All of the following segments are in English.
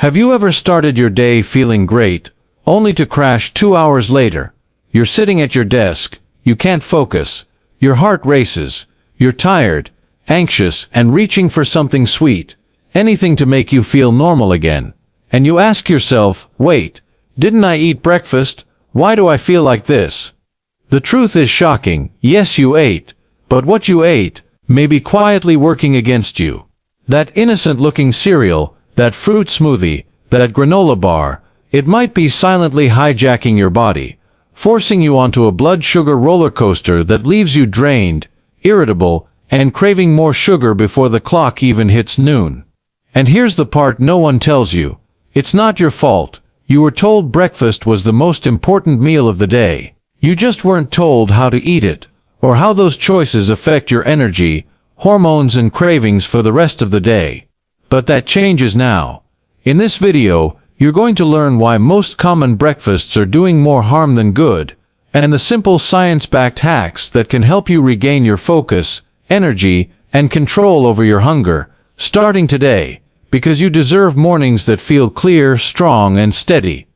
Have you ever started your day feeling great, only to crash 2 hours later? You're sitting at your desk, you can't focus, your heart races, you're tired, anxious, and reaching for something sweet, anything to make you feel normal again. And you ask yourself, wait, didn't I eat breakfast? Why do I feel like this? The truth is shocking. Yes, you ate, but what you ate may be quietly working against you. That innocent-looking cereal, that fruit smoothie, that granola bar, it might be silently hijacking your body, forcing you onto a blood sugar roller coaster that leaves you drained, irritable, and craving more sugar before the clock even hits noon. And here's the part no one tells you. It's not your fault. You were told breakfast was the most important meal of the day. You just weren't told how to eat it, or how those choices affect your energy, hormones, and cravings for the rest of the day. But that changes now. In this video, you're going to learn why most common breakfasts are doing more harm than good, and the simple science-backed hacks that can help you regain your focus, energy, and control over your hunger, starting today, because you deserve mornings that feel clear, strong, and steady.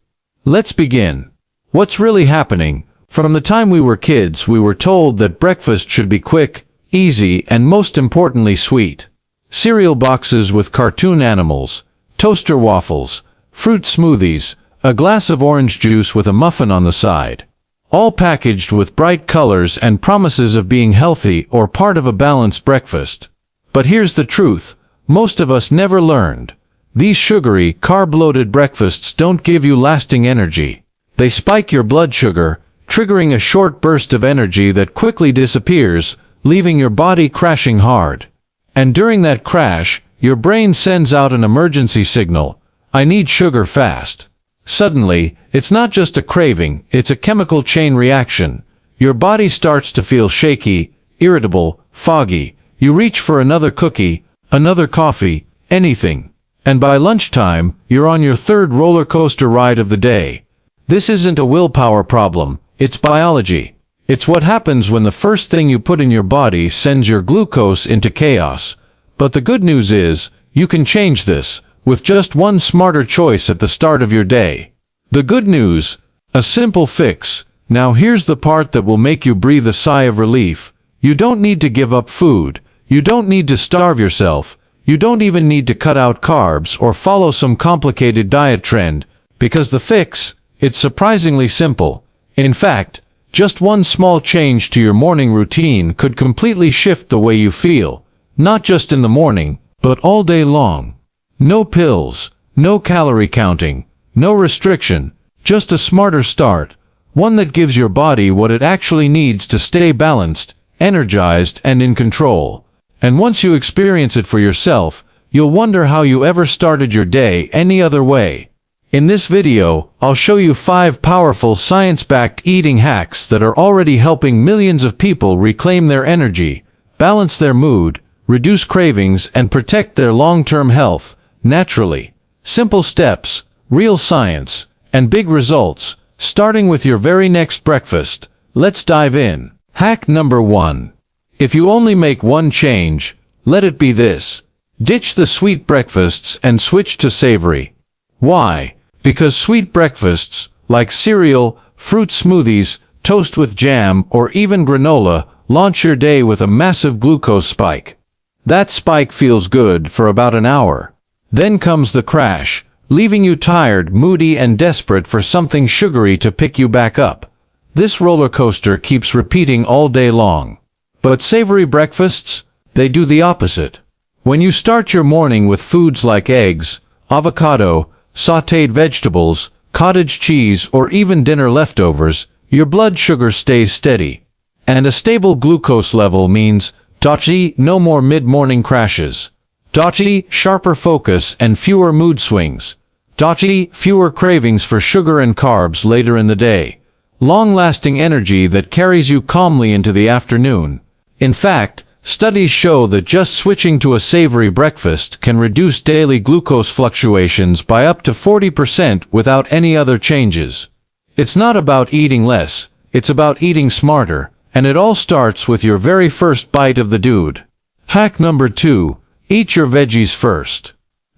Let's begin. What's really happening? From the time we were kids, we were told that breakfast should be quick, easy, and most importantly sweet. Cereal boxes with cartoon animals, toaster waffles, fruit smoothies, a glass of orange juice with a muffin on the side. All packaged with bright colors and promises of being healthy or part of a balanced breakfast. But here's the truth. Most of us never learned. These sugary, carb-loaded breakfasts don't give you lasting energy. They spike your blood sugar, triggering a short burst of energy that quickly disappears, leaving your body crashing hard. And during that crash, your brain sends out an emergency signal. I need sugar fast. Suddenly, it's not just a craving, it's a chemical chain reaction. Your body starts to feel shaky, irritable, foggy. You reach for another cookie, another coffee, anything. And by lunchtime, you're on your third roller coaster ride of the day. This isn't a willpower problem, it's biology. It's what happens when the first thing you put in your body sends your glucose into chaos. But the good news is, you can change this, with just one smarter choice at the start of your day. The good news, a simple fix. Now here's the part that will make you breathe a sigh of relief. You don't need to give up food. You don't need to starve yourself. You don't even need to cut out carbs or follow some complicated diet trend, because the fix, it's surprisingly simple. In fact, just one small change to your morning routine could completely shift the way you feel, not just in the morning, but all day long. No pills, no calorie counting, no restriction, just a smarter start, one that gives your body what it actually needs to stay balanced, energized, and in control. And once you experience it for yourself, you'll wonder how you ever started your day any other way. In this video, I'll show you 5 powerful science-backed eating hacks that are already helping millions of people reclaim their energy, balance their mood, reduce cravings, and protect their long-term health, naturally. Simple steps, real science, and big results, starting with your very next breakfast. Let's dive in. Hack number 1. If you only make one change, let it be this. Ditch the sweet breakfasts and switch to savory. Why? Because sweet breakfasts, like cereal, fruit smoothies, toast with jam, or even granola, launch your day with a massive glucose spike. That spike feels good for about an hour. Then comes the crash, leaving you tired, moody, and desperate for something sugary to pick you back up. This roller coaster keeps repeating all day long. But savory breakfasts, they do the opposite. When you start your morning with foods like eggs, avocado, sautéed vegetables, cottage cheese, or even dinner leftovers, your blood sugar stays steady. And a stable glucose level means, no more mid-morning crashes. Sharper focus and fewer mood swings. Fewer cravings for sugar and carbs later in the day. Long-lasting energy that carries you calmly into the afternoon. In fact, studies show that just switching to a savory breakfast can reduce daily glucose fluctuations by up to 40% without any other changes. It's not about eating less, it's about eating smarter, and it all starts with your very first bite of the dude. Hack number 2. Eat your veggies first.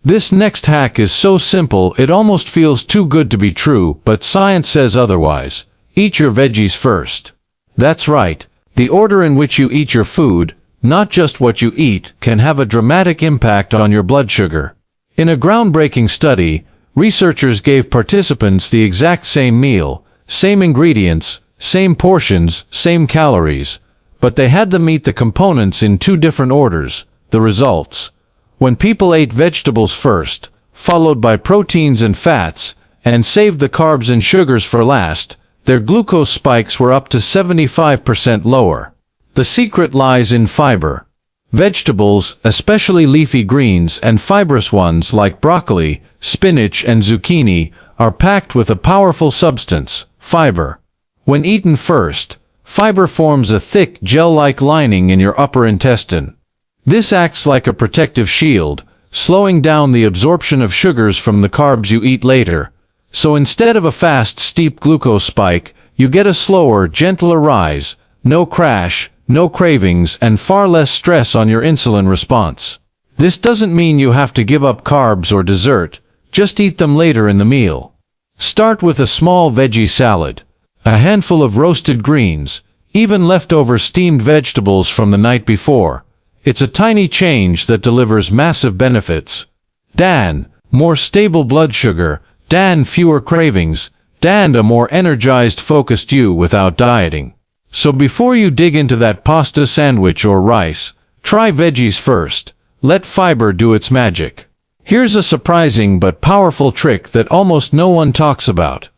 This next hack is so simple it almost feels too good to be true, but science says otherwise. Eat your veggies first. That's right. The order in which you eat your food, not just what you eat, can have a dramatic impact on your blood sugar. In a groundbreaking study, researchers gave participants the exact same meal, same ingredients, same portions, same calories, but they had them eat the components in two different orders. The results: when people ate vegetables first, followed by proteins and fats, and saved the carbs and sugars for last, their glucose spikes were up to 75% lower. The secret lies in fiber. Vegetables, especially leafy greens and fibrous ones like broccoli, spinach and zucchini, are packed with a powerful substance, fiber. When eaten first, fiber forms a thick gel-like lining in your upper intestine. This acts like a protective shield, slowing down the absorption of sugars from the carbs you eat later. So instead of a fast, steep glucose spike, you get a slower, gentler rise, no crash, no cravings, and far less stress on your insulin response. This doesn't mean you have to give up carbs or dessert, just eat them later in the meal. Start with a small veggie salad, a handful of roasted greens, even leftover steamed vegetables from the night before. It's a tiny change that delivers massive benefits. Dan, more stable blood sugar, Dan, fewer cravings, Dan, a more energized, focused you without dieting. So before you dig into that pasta sandwich or rice, try veggies first. Let fiber do its magic. Here's a surprising but powerful trick that almost no one talks about.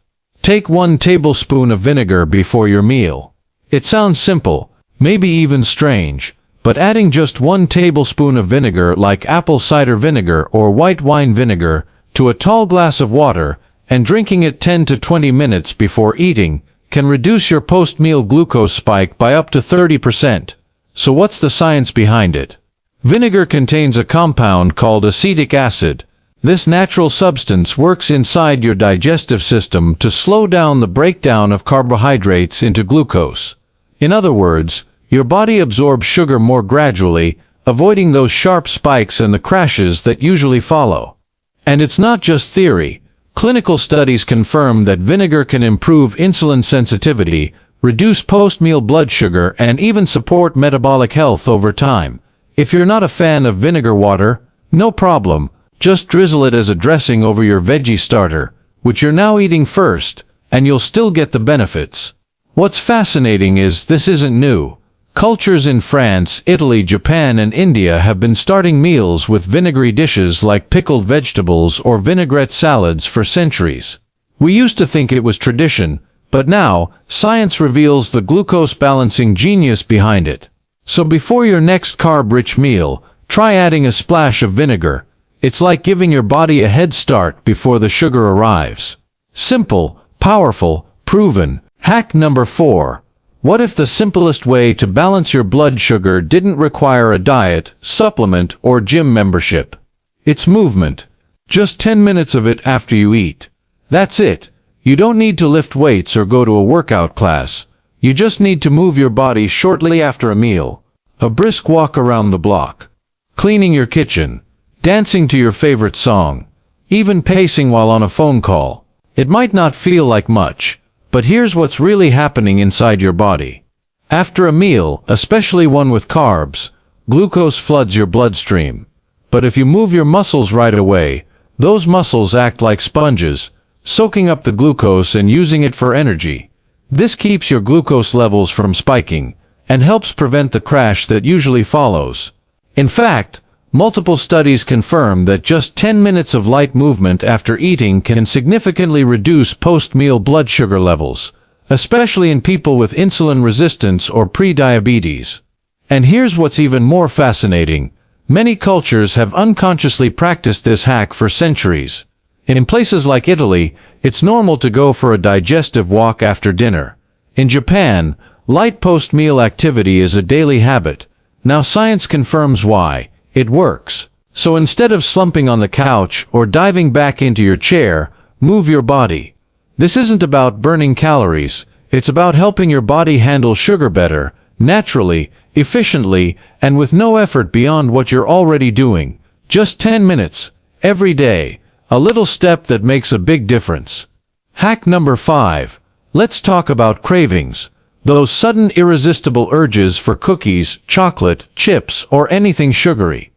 Take 1 tablespoon of vinegar before your meal. It sounds simple, maybe even strange, but adding just 1 tablespoon of vinegar, like apple cider vinegar or white wine vinegar, to a tall glass of water, and drinking it 10 to 20 minutes before eating, can reduce your post-meal glucose spike by up to 30%. So what's the science behind it? Vinegar contains a compound called acetic acid. This natural substance works inside your digestive system to slow down the breakdown of carbohydrates into glucose. In other words, your body absorbs sugar more gradually, avoiding those sharp spikes and the crashes that usually follow. And it's not just theory. Clinical studies confirm that vinegar can improve insulin sensitivity, reduce post-meal blood sugar, and even support metabolic health over time. If you're not a fan of vinegar water, no problem. Just drizzle it as a dressing over your veggie starter, which you're now eating first, and you'll still get the benefits. What's fascinating is this isn't new. Cultures in France, Italy, Japan, and India have been starting meals with vinegary dishes like pickled vegetables or vinaigrette salads for centuries. We used to think it was tradition, but now, science reveals the glucose-balancing genius behind it. So before your next carb-rich meal, try adding a splash of vinegar. It's like giving your body a head start before the sugar arrives. Simple, powerful, proven. Hack number 4. What if the simplest way to balance your blood sugar didn't require a diet, supplement, or gym membership? It's movement. Just 10 minutes of it after you eat. That's it. You don't need to lift weights or go to a workout class. You just need to move your body shortly after a meal. A brisk walk around the block. Cleaning your kitchen. Dancing to your favorite song. Even pacing while on a phone call. It might not feel like much, but here's what's really happening inside your body. After a meal, especially one with carbs, glucose floods your bloodstream. But if you move your muscles right away, those muscles act like sponges, soaking up the glucose and using it for energy. This keeps your glucose levels from spiking, and helps prevent the crash that usually follows. In fact, multiple studies confirm that just 10 minutes of light movement after eating can significantly reduce post-meal blood sugar levels, especially in people with insulin resistance or pre-diabetes. And here's what's even more fascinating. Many cultures have unconsciously practiced this hack for centuries. In places like Italy, it's normal to go for a digestive walk after dinner. In Japan, light post-meal activity is a daily habit. Now science confirms why. It works. So instead of slumping on the couch or diving back into your chair, move your body. This isn't about burning calories. It's about helping your body handle sugar better, naturally, efficiently, and with no effort beyond what you're already doing. Just 10 minutes, Every day, a little step that makes a big difference. Hack number 5. Let's talk about cravings. Those sudden irresistible urges for cookies, chocolate, chips, or anything sugary.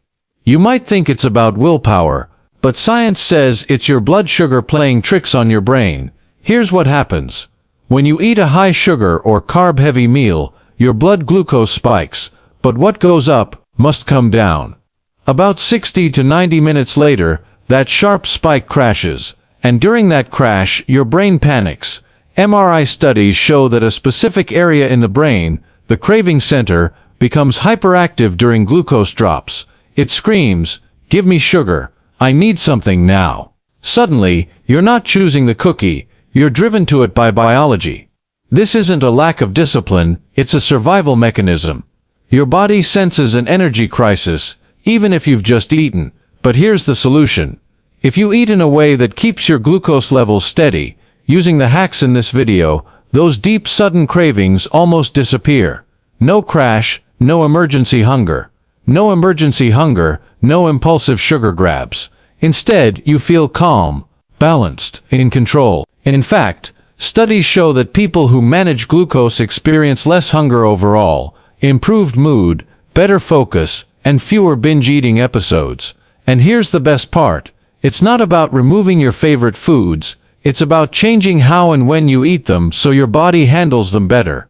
You might think it's about willpower, but science says it's your blood sugar playing tricks on your brain. Here's what happens. When you eat a high sugar or carb-heavy meal, your blood glucose spikes, but what goes up must come down. About 60 to 90 minutes later, that sharp spike crashes, and during that crash, your brain panics. MRI studies show that a specific area in the brain, the craving center, becomes hyperactive during glucose drops. It screams, "Give me sugar, I need something now." Suddenly, you're not choosing the cookie, you're driven to it by biology. This isn't a lack of discipline, it's a survival mechanism. Your body senses an energy crisis, even if you've just eaten. But here's the solution. If you eat in a way that keeps your glucose levels steady, using the hacks in this video, those deep sudden cravings almost disappear. No crash, no emergency hunger. No emergency hunger, no impulsive sugar grabs. Instead, you feel calm, balanced, in control. And in fact, studies show that people who manage glucose experience less hunger overall, improved mood, better focus, and fewer binge-eating episodes. And here's the best part. It's not about removing your favorite foods, it's about changing how and when you eat them so your body handles them better.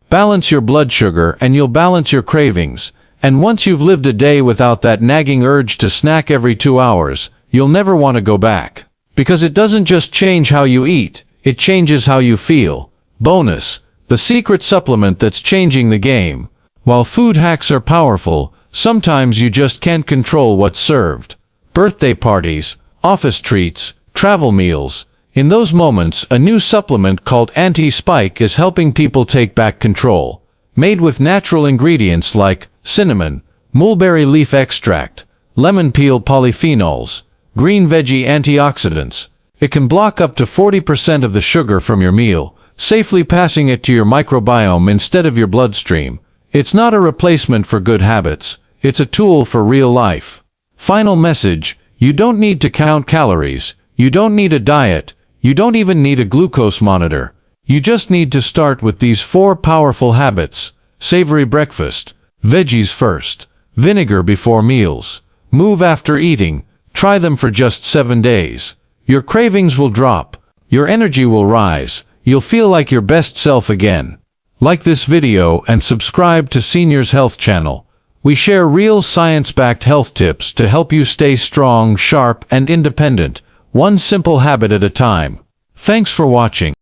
Balance your blood sugar and you'll balance your cravings. And once you've lived a day without that nagging urge to snack every 2 hours, you'll never want to go back. Because it doesn't just change how you eat, it changes how you feel. Bonus, the secret supplement that's changing the game. While food hacks are powerful, sometimes you just can't control what's served. Birthday parties, office treats, travel meals. In those moments, a new supplement called Anti-Spike is helping people take back control. Made with natural ingredients like cinnamon, mulberry leaf extract, lemon peel polyphenols, green veggie antioxidants. It can block up to 40% of the sugar from your meal, safely passing it to your microbiome instead of your bloodstream. It's not a replacement for good habits, it's a tool for real life. Final message, you don't need to count calories, you don't need a diet, you don't even need a glucose monitor. You just need to start with these 4 powerful habits. Savory breakfast, veggies first, vinegar before meals, move after eating. Try them for just 7 days. Your cravings will drop, your energy will rise, you'll feel like your best self again. Like this video and subscribe to Seniors Health Channel. We share real science-backed health tips to help you stay strong, sharp, and independent, one simple habit at a time. Thanks for watching.